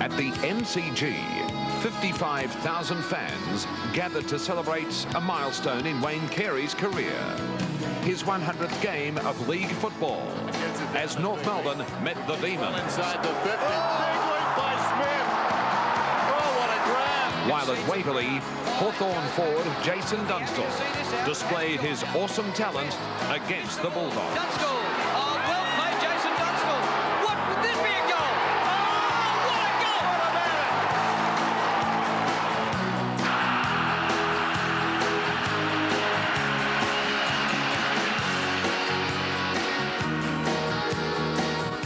At the MCG, 55,000 fans gathered to celebrate a milestone in Wayne Carey's career. His 100th game of league football as North Melbourne met the Demons. Inside the 50, big leap by Smith. Oh, what a grab. While at Waverley, Hawthorn forward Jason Dunstall displayed his awesome talent against the Bulldogs. Dunstall, oh, well played, Jason Dunstall. What would this be a goal? Oh, what a goal! What about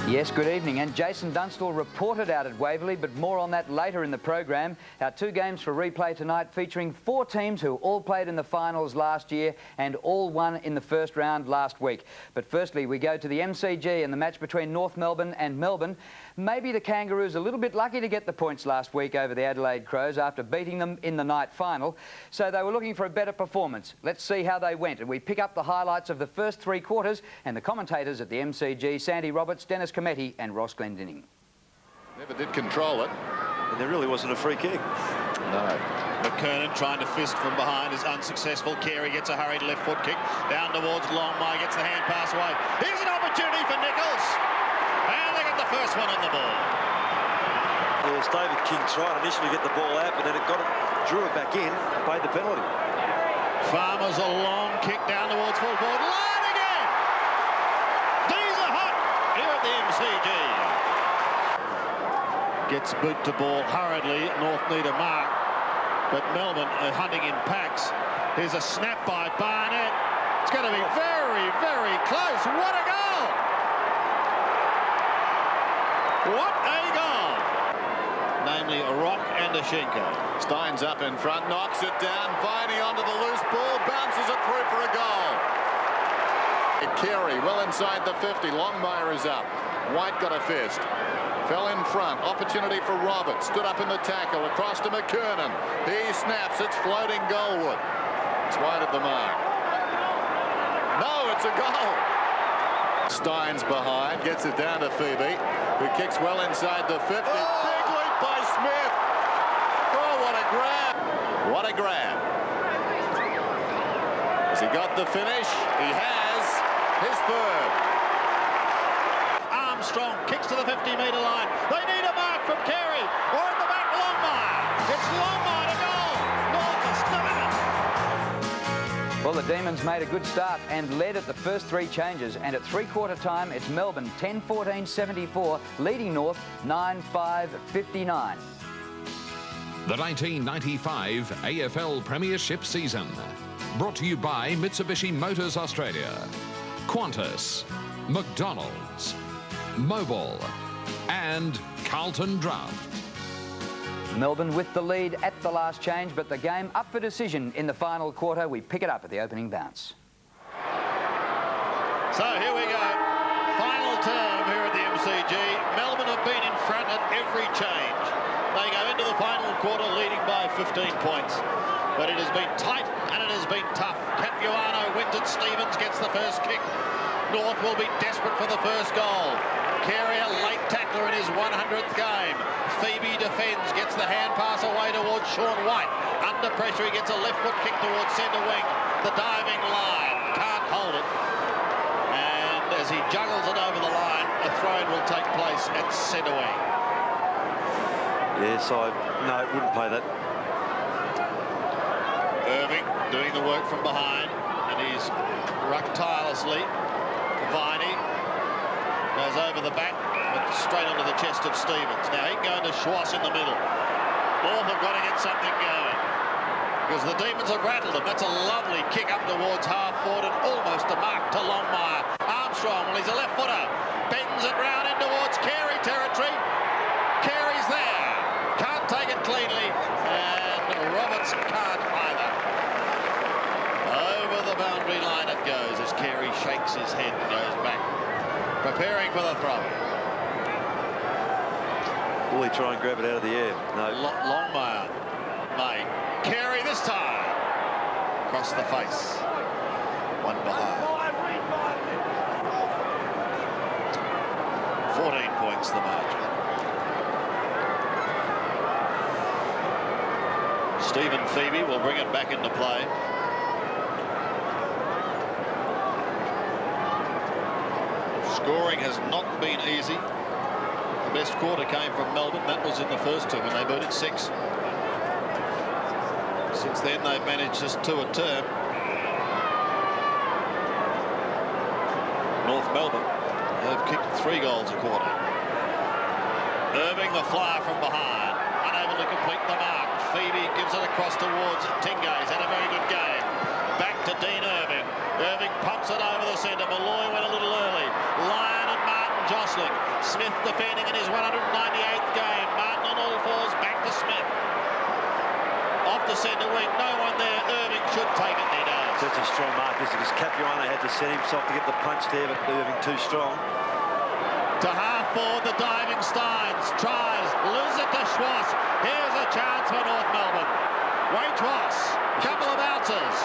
Yes, good evening. And Jason Dunstall reported out at Waverley, but more on that later in the program. Our two games for replay tonight featuring four teams who all played in the finals last year and all won in the first round last week. But firstly, we go to the MCG and the match between North Melbourne and Melbourne. Maybe the Kangaroos a little bit lucky to get the points last week over the Adelaide Crows after beating them in the night final. So they were looking for a better performance. Let's see how they went. And we pick up the highlights of the first three quarters and the commentators at the MCG, Sandy Roberts, Dennis Cometti and Ross Glendinning. Never did control it. And there really wasn't a free kick. No. McKernan trying to fist from behind is unsuccessful. Carey gets a hurried left foot kick down towards Longmire, gets the hand pass away. Here's an opportunity for Nichols. And they get the first one on the ball. Yes, David King tried initially to get the ball out, but then it drew it back in and paid the penalty. Farmer's a long kick down towards full forward. Line again! These are hot here at the MCG. Gets boot to ball hurriedly. North need a mark, but Melbourne are hunting in packs. Here's a snap by Barnett. It's going to be very, very close. What a goal! What a goal! Namely, a Rock and a Schenko. Stein's up in front, knocks it down. Viney onto the loose ball, bounces it through for a goal. Carey well inside the 50. Longmire is up. White got a fist. Fell in front. Opportunity for Roberts. Stood up in the tackle. Across to McKernan. He snaps. It's floating goalward. It's wide of the mark. No, it's a goal. Stein's behind. Gets it down to Phoebe, who kicks well inside the 50. Oh! Big leap by Smith. Oh, what a grab. What a grab. Has he got the finish? He has his third. Armstrong kicks to the 50-metre line. They need a mark from Carey. Or at the back, Longmire. It's Longmire to goal. North is still in it. Well, the Demons made a good start and led at the first three changes. And at three-quarter time, it's Melbourne 10-14-74, leading North 9-5-59. The 1995 AFL Premiership season. Brought to you by Mitsubishi Motors Australia, Qantas, McDonald's, Mobil and Carlton Draft. Melbourne with the lead at the last change, but the game up for decision in the final quarter. We pick it up at the opening bounce. So here we go. Final term here at the MCG. Melbourne have been in front at every change. They go into the final quarter leading by 15 points. But it has been tight and it has been tough. Capuano wins it. Stevens gets the first kick. North will be desperate for the first goal. Carey, a late tackler in his 100th game. Phoebe defends, gets the hand pass away towards Sean White. Under pressure, he gets a left foot kick towards centre wing. The diving line, can't hold it. And as he juggles it over the line, a throw-in will take place at centre wing. Yes, no, it wouldn't play that. Irving doing the work from behind, and he's rucked tirelessly. Viney goes over the back, but straight onto the chest of Stevens. Now he can go into Schwass in the middle. North have got to get something going, because the Demons have rattled them. That's a lovely kick up towards half forward and almost a mark to Longmire. Armstrong, well, he's a left footer, bends it round in towards Carey territory. Carey's there, can't take it cleanly, and Roberts can't either. Over the boundary line it goes as Carey shakes his head and goes back, preparing for the throw. Will he try and grab it out of the air? No. Longmire may. Carey this time. Across the face. One behind. 14 points the margin. Stephen Phoebe will bring it back into play. Scoring has not been easy. The best quarter came from Melbourne. That was in the first two when they booted 6. Since then, they've managed just 2 a term. North Melbourne have kicked 3 goals a quarter. Irving the flyer from behind, unable to complete the mark. Phoebe gives it across towards Tingay. He's had a very good game. Back to Dean Irving. Irving pumps it over the centre. Malloy went a little early. Lyon and Martin jostling. Smith defending in his 198th game. Martin on all fours, back to Smith. Off the centre wing, no one there. Irving should take it, he does. Such a strong mark, because Capuano had to set himself to get the punch there, but Irving too strong. To half forward, the diving Steins tries, loses it to Schwass. Here's a chance for North Melbourne. Wade Schwass, couple of bounces.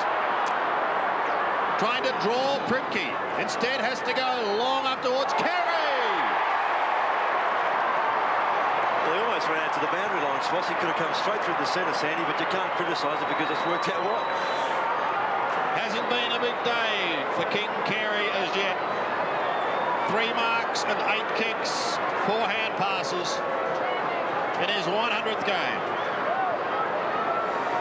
Trying to draw Primke. Instead has to go long up towards Carey. Well, he almost ran out to the boundary line. Schwass, he could have come straight through the centre, Sandy, but you can't criticise it because it's worked out well. Hasn't been a big day for King Carey as yet. 3 marks and 8 kicks, 4 hand passes in his 100th game.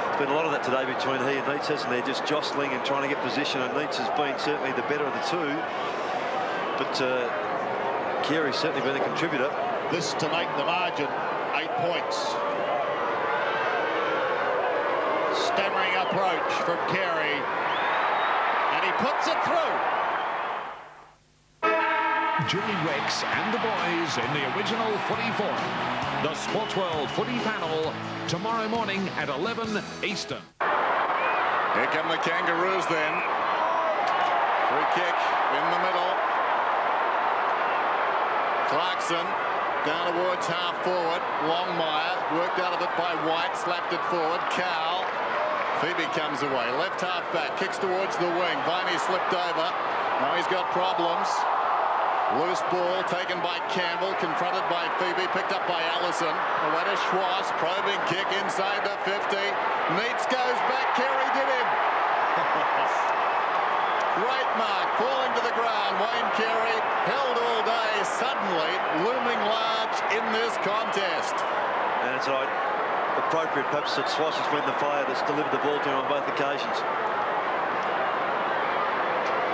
There's been a lot of that today between he and Neitz, hasn't there? Just jostling and trying to get position, and Neitz has been certainly the better of the two. But Carey's certainly been a contributor. This to make the margin 8 points. Stammering approach from Carey, and he puts it through. Jimmy Rex and the boys in the original footy forum. The Sports World Footy Panel, tomorrow morning at 11 Eastern. Here come the Kangaroos then. Free kick in the middle. Clarkson down towards half forward. Longmire worked out of it by White, slapped it forward. Cowell. Phoebe comes away. Left half back, kicks towards the wing. Viney slipped over. Now he's got problems. Loose ball taken by Campbell, confronted by Phoebe, picked up by Allison. Away to Schwass, probing kick inside the 50. Neitz goes back, Carey did him. Great mark, falling to the ground. Wayne Carey held all day, suddenly looming large in this contest. And it's right, appropriate perhaps that Schwass has been the player that's delivered the ball to him on both occasions.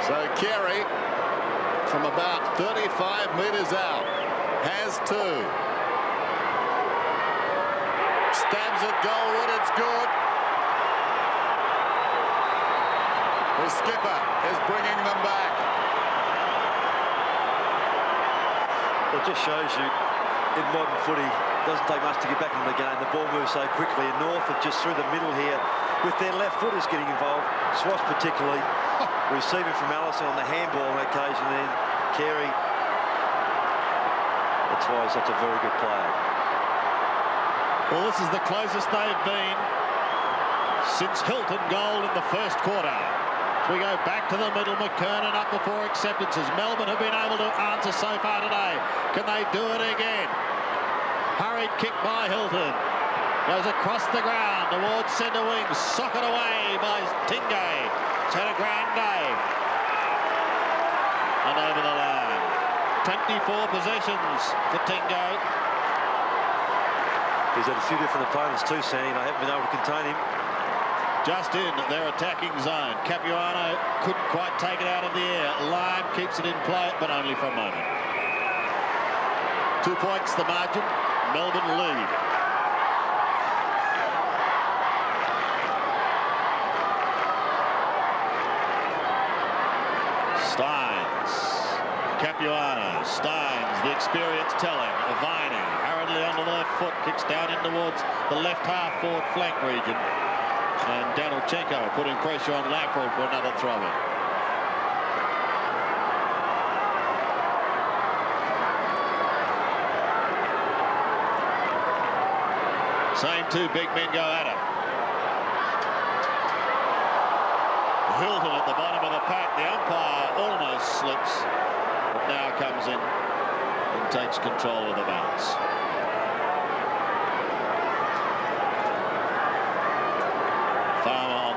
So Carey, from about 35 metres out, has 2. Stabs at Goldwood, it's good. The skipper is bringing them back. Well, it just shows you, in modern footy, it doesn't take much to get back into the game. The ball moves so quickly, and North are just through the middle here with their left footers getting involved. Schwass particularly. Receiving from Allison on the handball on occasion, then Carey. That's why he's such a very good player. Well, this is the closest they've been since Hilton goal in the first quarter. We go back to the middle. McKernan up before acceptances. Melbourne have been able to answer so far today. Can they do it again? Hurried kick by Hilton. Goes across the ground towards centre wing. Socked away by Tingay. It's had a grand day. And over the line. 24 possessions for Tingay. He's had a few different opponents too, Sandy, and they haven't been able to contain him. Just in their attacking zone. Capuano couldn't quite take it out of the air. Lyon keeps it in play, but only for a moment. 2 points the margin. Melbourne lead. Steins. Capuano. Steins, the experience telling. Viney hurriedly onto the left foot. Kicks down in towards the left half forward flank region. And Danilchenko putting pressure on Laprel for another throw-in. Same 2 big men go at it. Hilton at the bottom of the pack. The umpire almost slips, but now comes in and takes control of the bounce.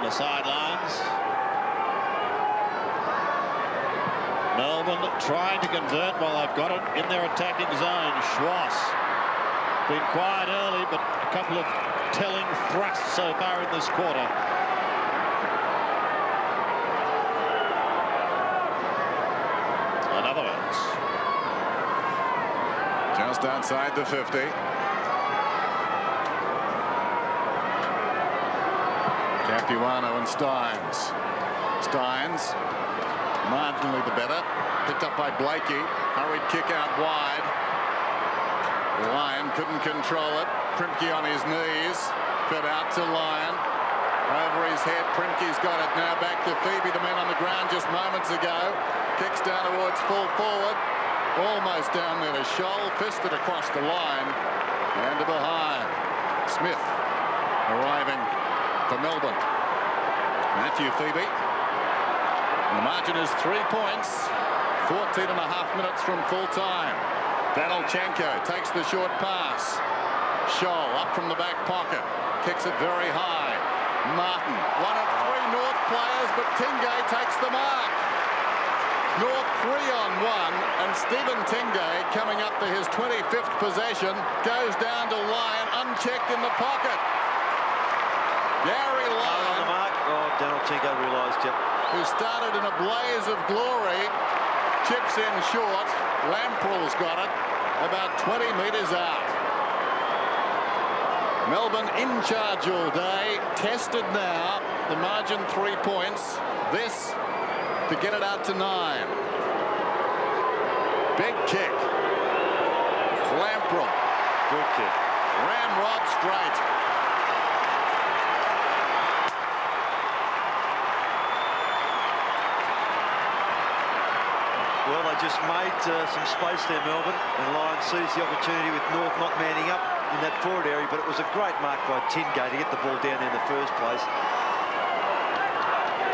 the sidelines. Melbourne trying to convert while they've got it in their attacking zone. Schwass been quiet early, but a couple of telling thrusts so far in this quarter. Another bounce. Just outside the 50. Capuano and Steins. Steins, marginally the better. Picked up by Blakey. Hurried kick out wide. Lyon couldn't control it. Primke on his knees. Fed out to Lyon. Over his head. Primke's got it now. Back to Phoebe. The men on the ground just moments ago. Kicks down towards full forward. Almost down there to Scholl. Fisted across the line. And to behind. Smith arriving for Melbourne. Matthew Phoebe. And the margin is 3 points. 14 and a half minutes from full time. Danilchenko takes the short pass. Scholl up from the back pocket. Kicks it very high. Martin, one of 3 North players, but Tingay takes the mark. North 3 on 1, and Stephen Tingay, coming up to his 25th possession, goes down to Lyon, unchecked in the pocket. Gary Lyon, on the mark. Oh, Danilchenko realised, yep. Who started in a blaze of glory, chips in short. Lamprell's got it about 20 metres out. Melbourne in charge all day, tested now. The margin 3 points. This to get it out to 9. Big kick. Lamprell. Good kick. Ramrod straight. Well, they just made some space there, Melbourne, and Lyon sees the opportunity with North not manning up in that forward area, but it was a great mark by Tingay to get the ball down there in the first place.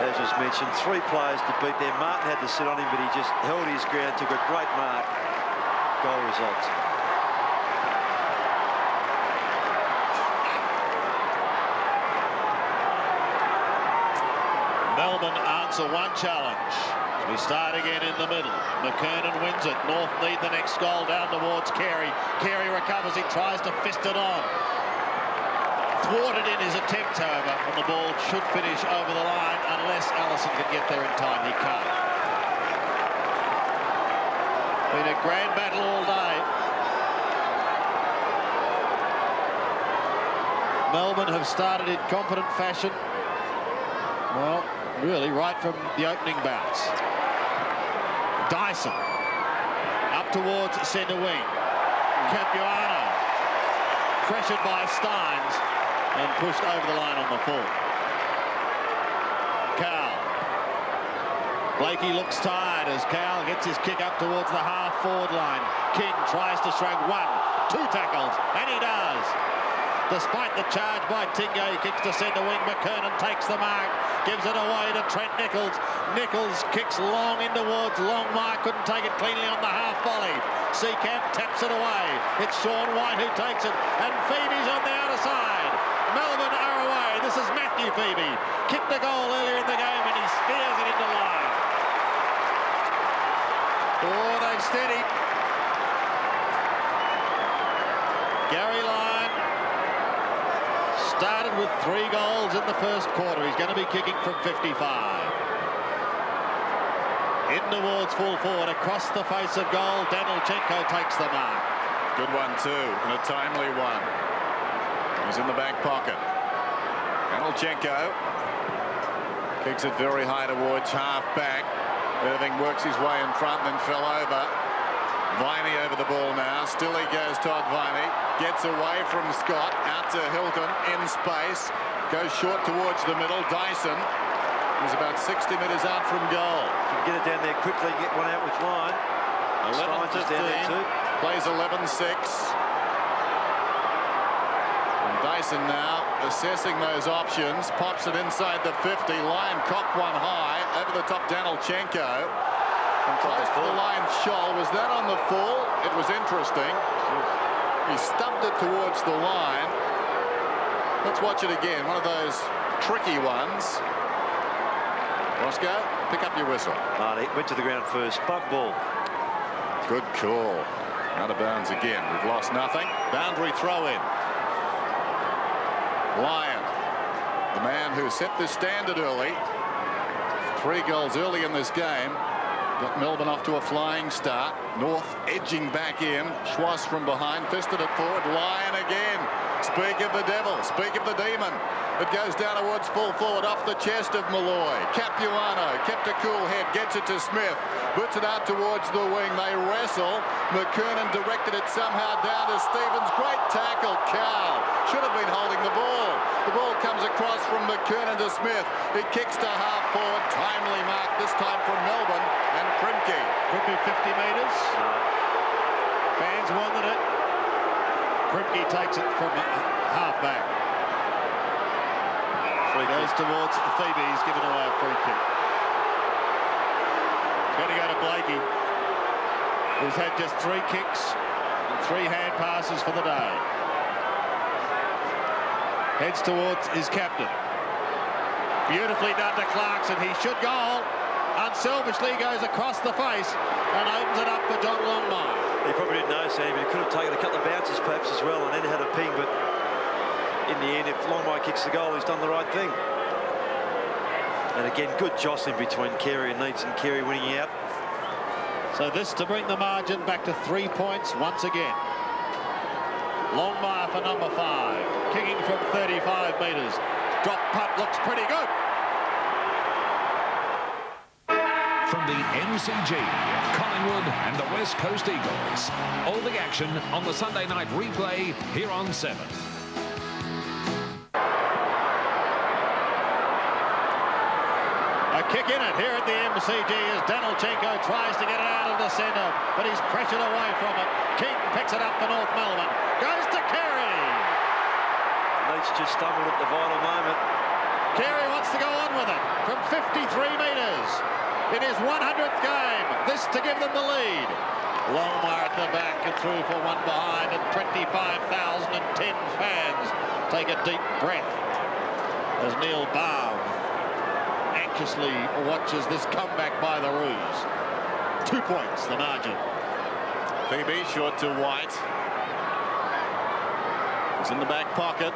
As was mentioned, 3 players to beat there. Martin had to sit on him, but he just held his ground, took a great mark. Goal results. Melbourne answer one challenge. We start again in the middle. McKernan wins it. North need the next goal down towards Carey. Carey recovers. He tries to fist it on. Thwarted in his attempt, however, and the ball should finish over the line unless Allison can get there in time. He can't. Been a grand battle all day. Melbourne have started in competent fashion. Well, really, right from the opening bounce. Dyson up towards centre wing. Capuano pressured by Steins and pushed over the line on the full. Cowell. Blakey looks tired as Cowell gets his kick up towards the half-forward line. King tries to shrug 1, 2 tackles, and he does. Despite the charge by Tingay, he kicks to centre wing. McKernan takes the mark, gives it away to Trent Nichols. Nichols kicks long in towards Longmire, couldn't take it cleanly on the half volley. Seacamp taps it away. It's Sean White who takes it, and Phoebe's on the outer side. Melbourne are away. This is Matthew Phoebe. Kicked the goal earlier in the game, and he steers it into line. Oh, they've steadied. Gary Lyon started with 3 goals in the first quarter. He's going to be kicking from 55. In towards full forward, across the face of goal. Danilchenko takes the mark. Good one too, and a timely one. He's in the back pocket. Danilchenko kicks it very high towards half back. Irving works his way in front, then fell over. Viney over the ball now. Still he goes, Todd Viney. Gets away from Scott. Out to Hilton. In space. Goes short towards the middle. Dyson is about 60 metres out from goal. Get it down there quickly. Get one out with Lyon. 11-15. Plays 11-6. And Dyson now assessing those options. Pops it inside the 50. Lyon cocked one high. Over the top, Danilchenko. And close to the line, Scholl. Was that on the full? It was interesting. He stubbed it towards the line. Let's watch it again. One of those tricky ones. Roscoe, pick up your whistle. He went to the ground first. Bump ball. Good call. Out of bounds again. We've lost nothing. Boundary throw in. Lyon, the man who set the standard early. 3 goals early in this game. Got Melbourne off to a flying start. North edging back in. Schwass from behind, fisted it forward. Lyon again. Speak of the devil, speak of the demon. It goes down towards full forward off the chest of Malloy. Capuano kept a cool head, gets it to Smith. Puts it out towards the wing. They wrestle. McKernan directed it somehow down to Stevens. Great tackle. Carl should have been holding the ball. The ball comes across from McKernan to Smith. He kicks to half forward. Timely mark this time from Melbourne and Primke. Could be 50 metres. Fans wanted it. Primke takes it from half back. Goes towards Phoebe. He's given away a free kick. It's going to go to Blakey, who's had just 3 kicks and 3 hand passes for the day. Heads towards his captain. Beautifully done to Clarkson. He should goal. Unselfishly goes across the face and opens it up for John Longmire. He probably didn't know, Sandy, but he could have taken a couple of bounces perhaps as well and then had a ping, but in the end, if Longmire kicks the goal, he's done the right thing. And again, good jostling between Carey and Neitz, and Carey winning out. So this to bring the margin back to 3 points once again. Longmire for number 5, kicking from 35 metres. Drop punt looks pretty good. From the MCG, Collingwood and the West Coast Eagles. All the action on the Sunday night replay here on 7. A kick in it here at the MCG as Danilchenko tries to get it out of the centre, but he's pressured away from it. King picks it up for North Melbourne. Goes to Carey. Neitz just stumbled at the vital moment. Carey wants to go on with it from 53 metres. In his 100th game, this to give them the lead. Longmire at the back and through for one behind, and 25,010 fans take a deep breath as Neil Baum anxiously watches this comeback by the Roos. 2 points, the margin. Phoebe short to White. He's in the back pocket.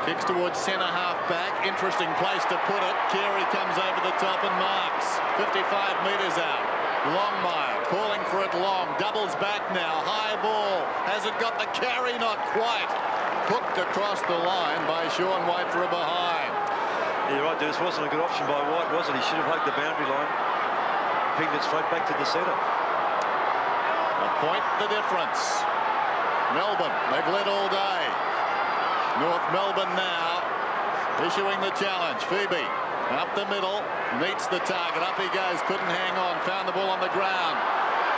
Kicks towards centre half back. Interesting place to put it. Carey comes over the top and marks. 55 metres out. Longmire calling for it long. Doubles back now. High ball. Has it got the carry? Not quite. Hooked across the line by Sean White for a behind. You're right, this wasn't a good option by White, was it? He should have hugged the boundary line. Pinged it straight back to the centre. A point the difference. Melbourne, they've led all day. North Melbourne now issuing the challenge. Phoebe up the middle, meets the target. Up he goes, couldn't hang on, found the ball on the ground.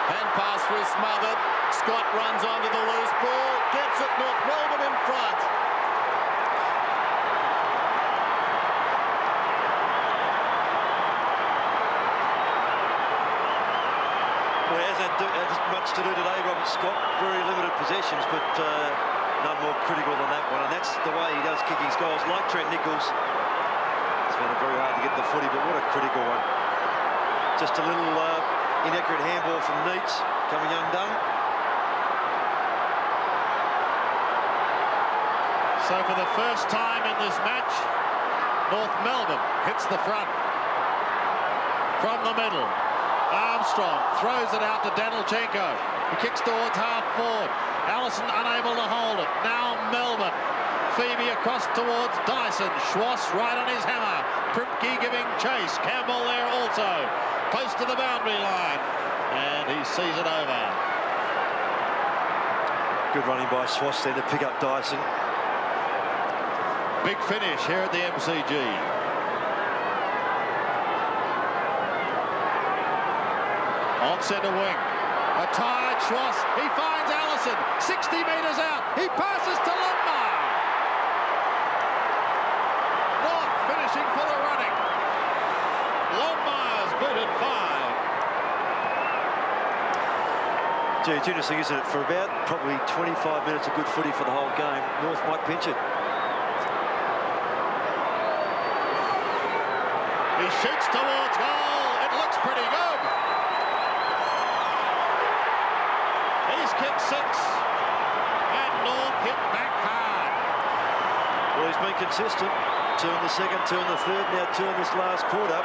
Hand pass was smothered. Scott runs onto the loose ball, gets it. North Melbourne in front. Well, he hasn't had much to do today, Robert Scott. Very limited possessions, but none more critical than that one. And that's the way he does kick his goals, like Trent Nichols. It's been very hard to get the footy, but what a critical one. Just a little inaccurate handball from Neitz coming undone. So for the first time in this match, North Melbourne hits the front from the middle. Armstrong throws it out to Danilchenko. He kicks towards half forward. Allison unable to hold it. Now Melbourne. Phoebe across towards Dyson. Schwass right on his hammer. Primke giving chase. Campbell there also. Close to the boundary line. And he sees it over. Good running by Schwass there to pick up Dyson. Big finish here at the MCG. On centre wing, a tired Schwass. He finds Allison, 60 metres out. He passes to Longmire. North finishing for the running. Longmire's booted 5. Gee, it's interesting, isn't it? For about probably 25 minutes of good footy for the whole game, North might pinch it. shoots towards goal. It looks pretty good. He's kicked 6. And North hit back hard. Well, he's been consistent. 2 in the second, 2 in the third, now 2 in this last quarter.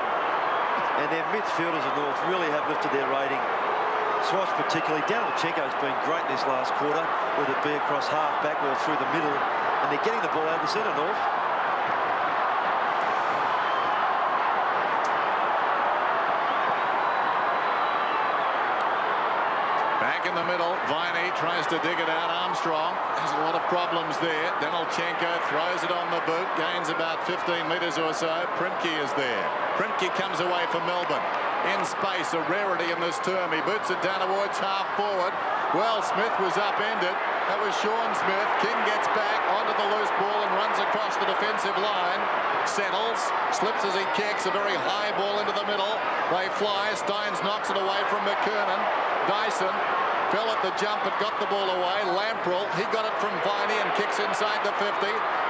And their midfielders of North really have lifted their rating. Swash particularly. Danilchenko's been great in this last quarter, whether it be across half back or through the middle. And they're getting the ball out of the centre, North. Back in the middle, Viney tries to dig it out. Armstrong has a lot of problems there. Danilchenko throws it on the boot, gains about 15 metres or so. Primke is there. Primke comes away for Melbourne. In space, a rarity in this term. He boots it down towards half forward. Well, Smith was upended. That was Sean Smith. King gets back onto the loose ball and runs across the defensive line. Settles, slips as he kicks. A very high ball into the middle. They fly. Steins knocks it away from McKernan. Dyson fell at the jump but got the ball away. Lamprell, he got it from Viney and kicks inside the 50.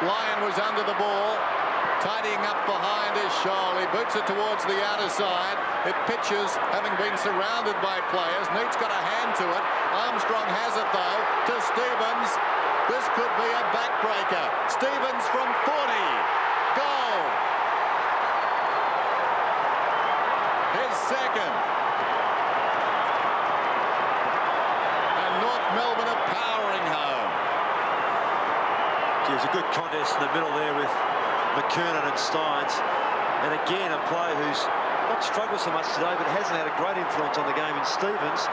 Lyon was under the ball. Tidying up behind is Scholl. He boots it towards the outer side. It pitches, having been surrounded by players. Neat's got a hand to it. Armstrong has it, though, to Stevens. This could be a backbreaker. Stevens from 40. Goal. His second. And North Melbourne are powering home. There's a good contest in the middle there with McKernan and Steins, and again a player who's not struggled so much today but hasn't had a great influence on the game in Stevens.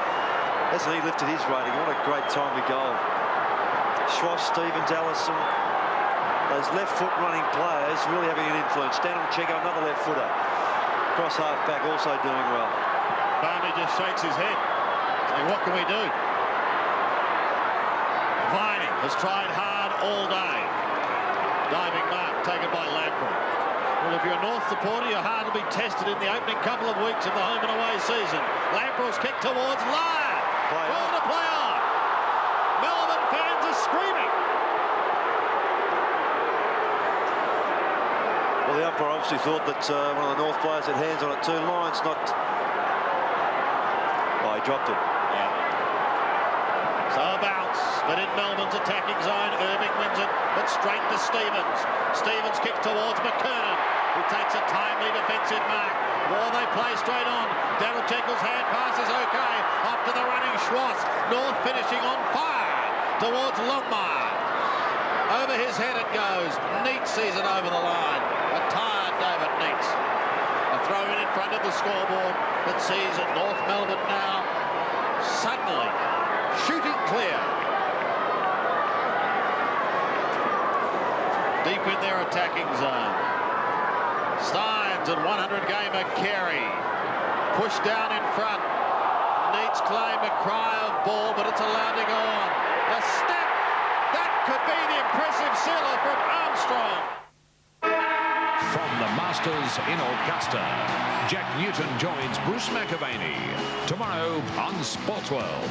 Hasn't he lifted his rating? What a great timely goal. Schwass, Stevens, Allison, those left foot running players really having an influence. Danilchenko, another left footer. Cross half back also doing well. Barney just shakes his head. Saying, what can we do? Viney has tried hard all day. Diving mark taken by Lamprell. Well, if you're a North supporter, you're hard to be tested in the opening couple of weeks of the home and away season. Lamprell's kick towards Lyon. Ball to play on. Melbourne fans are screaming. Well, the umpire obviously thought that one of the North players had hands on it too. Lyon's not... Oh, he dropped it. Yeah. So a bounce, but in Melbourne's attacking zone, Irving wins it, but straight to Stevens. Stevens kicks towards McKernan, who takes a timely defensive mark. Ball they play straight on. Danilchenko's hand pass is okay. Off to the running Schwass. North finishing on fire towards Longmire. Over his head it goes. Neat sees it over the line. A tired David Neat. A throw in front of the scoreboard that sees it North Melbourne now suddenly shooting clear. Deep in their attacking zone. Steins at 100 gamer Carey. Pushed down in front. Needs claim a cry of ball, but it's allowed to go on. A step. That could be the impressive sealer from Armstrong. From the Masters in Augusta, Jack Newton joins Bruce McAvaney tomorrow on Sportsworld.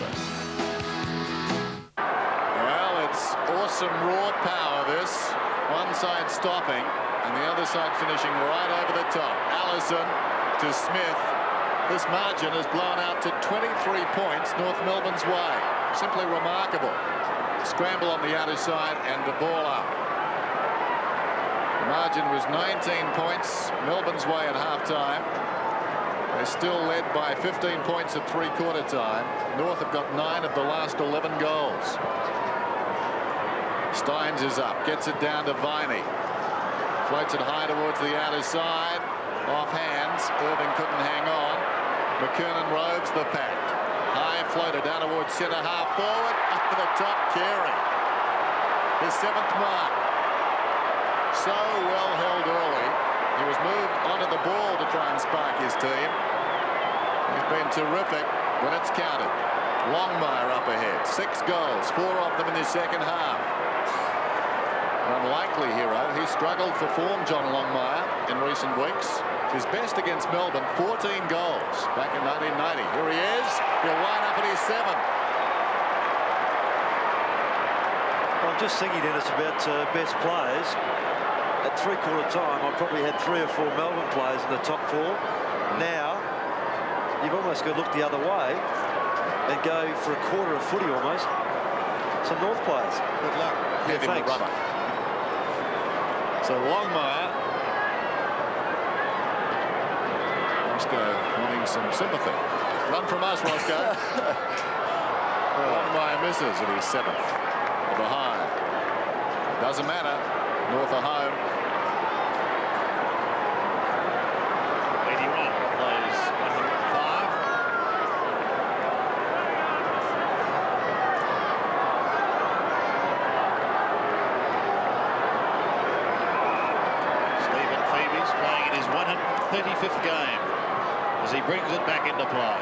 Well, it's awesome raw power, this. One side stopping and the other side finishing right over the top. Allison to Smith. This margin has blown out to 23 points North Melbourne's way. Simply remarkable. Scramble on the outer side and the ball up. The margin was 19 points Melbourne's way at half-time. They're still led by 15 points at three-quarter time. North have got 9 of the last 11 goals. Steins is up, gets it down to Viney. Floats it high towards the outer side. Off hands, Irving couldn't hang on. McKernan roves the pack. High floater down towards centre half forward. Up to the top, Carey. His 7th mark. So well held early. He was moved onto the ball to try and spark his team. He's been terrific when it's counted. Longmire up ahead. 6 goals, 4 of them in the second half. An unlikely hero. He struggled for form, John Longmire, in recent weeks. His best against Melbourne, 14 goals back in 1990. Here he is. He'll line up at his 7th. Well, I'm just thinking, Dennis, about best players. at three-quarter time, I probably had 3 or 4 Melbourne players in the top 4. Now, you've almost got to look the other way and go for a quarter of footy almost. Some North players. Good luck. Give him the rubber. So Longmire. Roscoe wanting some sympathy. Run from us, Roscoe. Longmire misses and he's 7th. Behind. Doesn't matter. North are home. 81 plays 105. Stephen Phoebe's playing in his 135th game as he brings it back into play.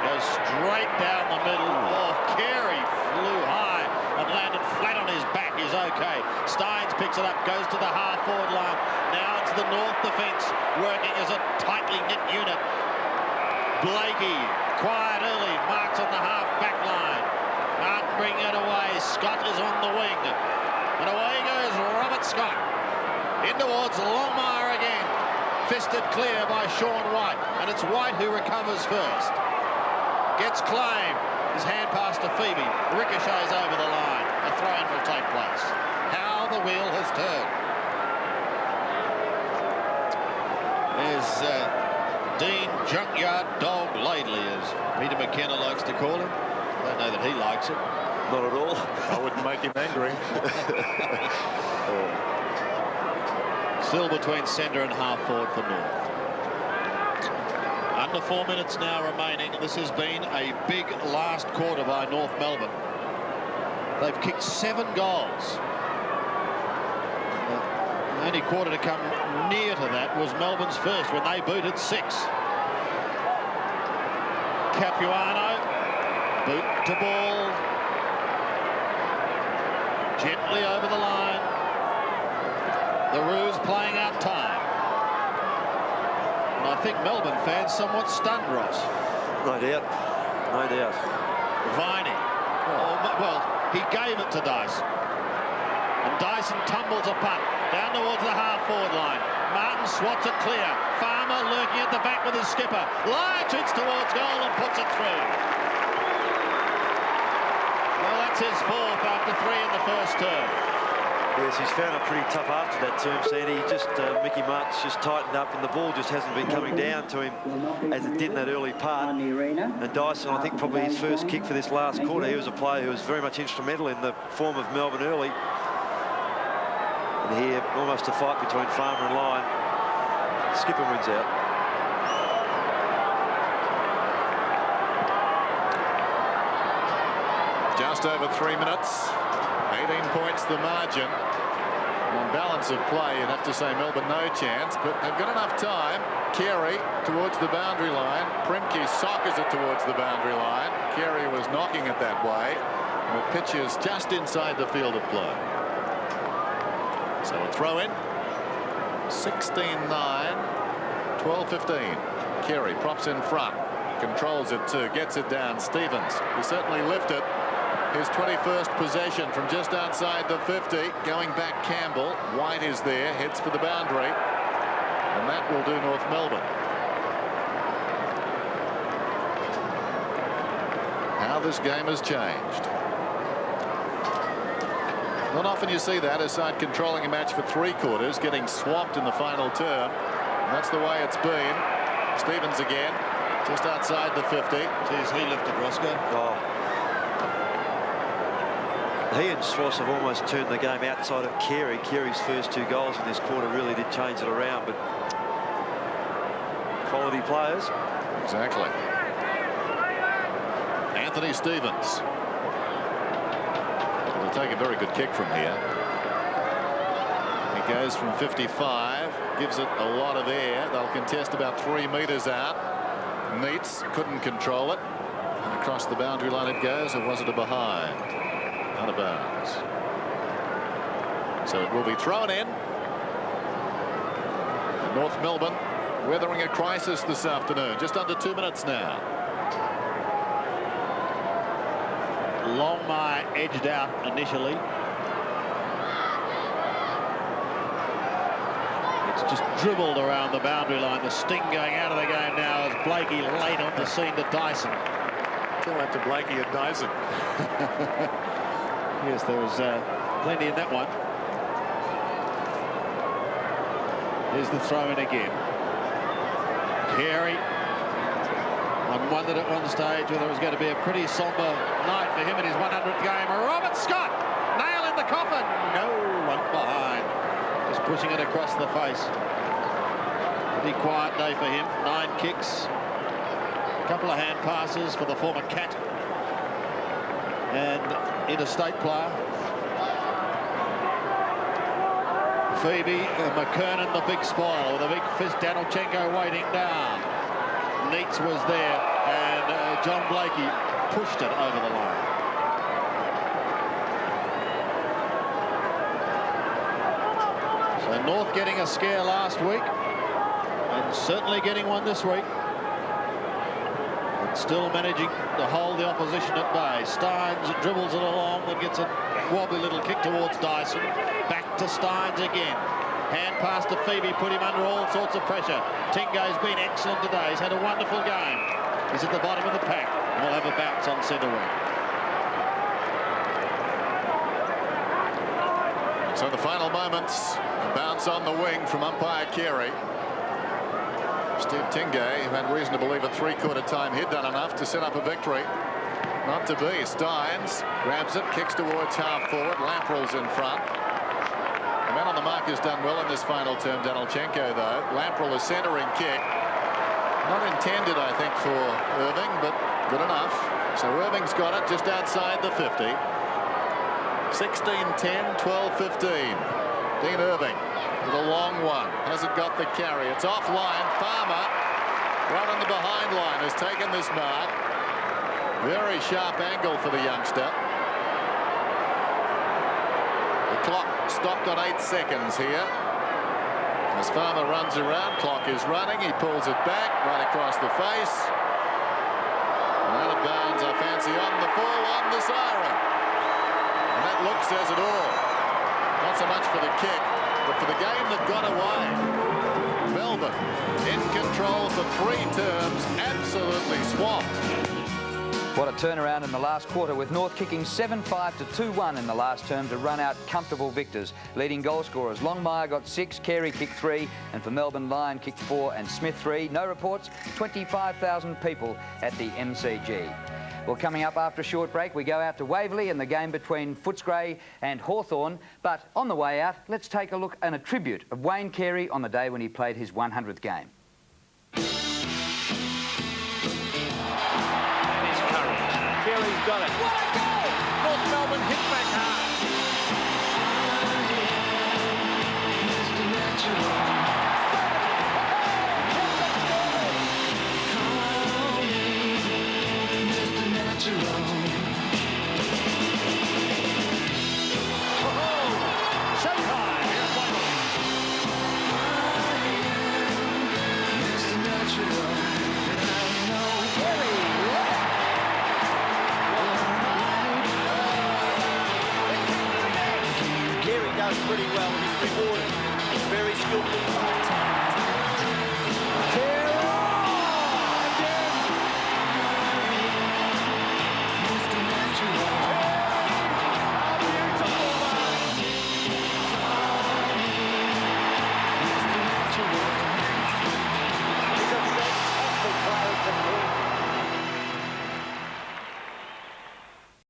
Goes straight down the middle. Oh, Carey flew high and landed flat on his back. Is okay. Steins picks it up, goes to the half-forward line. Now it's the North defence working as a tightly knit unit. Blakey, quiet early, marks on the half-back line. Can't bring it away. Scott is on the wing. And away goes Robert Scott. In towards Longmire again. Fisted clear by Sean White. And it's White who recovers first. Gets claim. His hand pass to Phoebe. Ricochets over the line. A throw-in will take place. How the wheel has turned. There's Dean Junkyard Dog Laidley, as Peter McKenna likes to call him. I don't know that he likes it. Not at all. I wouldn't make him angry. Still between centre and half-forward for North. Under 4 minutes now remaining. This has been a big last quarter by North Melbourne. They've kicked 7 goals. The only quarter to come near to that was Melbourne's first when they booted 6. Capuano, boot to ball. Gently over the line. The Roos playing out time. And I think Melbourne fans somewhat stunned, Ross. No doubt. No doubt. Viney. Oh, well, he gave it to Dyson. And Dyson tumbles a punt down towards the half-forward line. Martin swats it clear. Farmer lurking at the back with his skipper. Large hits towards goal and puts it through. Well, that's his 4th after 3 in the first term. Yes, he's found it pretty tough after that term, Sandy. Mickey Mart's just tightened up and the ball just hasn't been coming down to him as it did in that early part. And Dyson, I think probably his first kick for this last quarter, he was a player who was very much instrumental in the form of Melbourne early. And here, almost a fight between Farmer and Lyon. Skipper wins out. Just over 3 minutes. 18 points the margin. On balance of play, you'd have to say Melbourne no chance, but they've got enough time. Carey towards the boundary line. Primke sockers it towards the boundary line. Carey was knocking it that way. And the pitch is just inside the field of play. So a throw in. 16-9. 12-15. Carey props in front. Controls it too. Gets it down. Stevens. He certainly lifted. His 21st possession from just outside the 50. Going back Campbell. White is there. Heads for the boundary. And that will do North Melbourne. How this game has changed. Not often you see that, a side controlling a match for 3 quarters, getting swamped in the final term. And that's the way it's been. Stevens again. Just outside the 50. Geez, he lifted Roscoe. Oh. He and Swass have almost turned the game outside of Carey. Carey's first 2 goals in this quarter really did change it around, but quality players. Exactly. Anthony Stevens. Will take a very good kick from here. He goes from 55, gives it a lot of air. They'll contest about 3 meters out. Neitz couldn't control it. And across the boundary line it goes, or was it a behind? Out of bounds. So it will be thrown in. And North Melbourne weathering a crisis this afternoon. Just under 2 minutes now. Longmire edged out initially. just dribbled around the boundary line. The sting going out of the game now as Blakey late on the scene to Dyson. Tell that to Blakey and Dyson. Yes, there was plenty in that one. Here's the throw in again. Carey. I wondered at one stage whether it was going to be a pretty somber night for him in his 100th game. Robert Scott, nail in the coffin. No one behind. Just pushing it across the face. Pretty quiet day for him. 9 kicks. A couple of hand passes for the former Cat and interstate player. Phoebe McKernan, the big spoil with a big fist. Danilchenko waiting down. Neitz was there, and John Blakey pushed it over the line. So North getting a scare last week, and certainly getting one this week. But still managing to hold the opposition at bay. Steins dribbles it along and gets a wobbly little kick towards Dyson. Back to Steins again. Hand pass to Phoebe, put him under all sorts of pressure. Tingo's been excellent today. He's had a wonderful game. He's at the bottom of the pack. We'll have a bounce on centre wing. So the final moments, a bounce on the wing from umpire Carey. Steve Tingay, who had reason to believe at three-quarter time he'd done enough to set up a victory. Not to be. Steins grabs it, kicks towards half forward. Lamprell's in front. The man on the mark has done well in this final term, Danilchenko, though. Lamprell, a centering kick. Not intended, I think, for Irving, but good enough. So Irving's got it just outside the 50. 16-10, 12-15. Dean Irving with a long one. Hasn't got the carry. It's offline. Farmer, right on the behind line, has taken this mark. Very sharp angle for the youngster. The clock stopped on 8 seconds here. As Farmer runs around, clock is running. He pulls it back right across the face. And out of bounds, I fancy, on the full, on the siren. And that look says it all. Not so much for the kick, but for the game that got away. Melbourne in control for 3 terms, absolutely swamped. What a turnaround in the last quarter, with North kicking 7-5 to 2-1 in the last term to run out comfortable victors. Leading goal scorers, Longmire got 6, Carey kicked 3, and for Melbourne, Lyon kicked 4 and Smith 3. No reports, 25,000 people at the MCG. Well, coming up after a short break, we go out to Waverley in the game between Footscray and Hawthorn. But on the way out, let's take a look and a tribute of Wayne Carey on the day when he played his 100th game. Carey's got it. What a goal! North Melbourne hit back hard. Pretty well. He's rewarded. He's very skillful.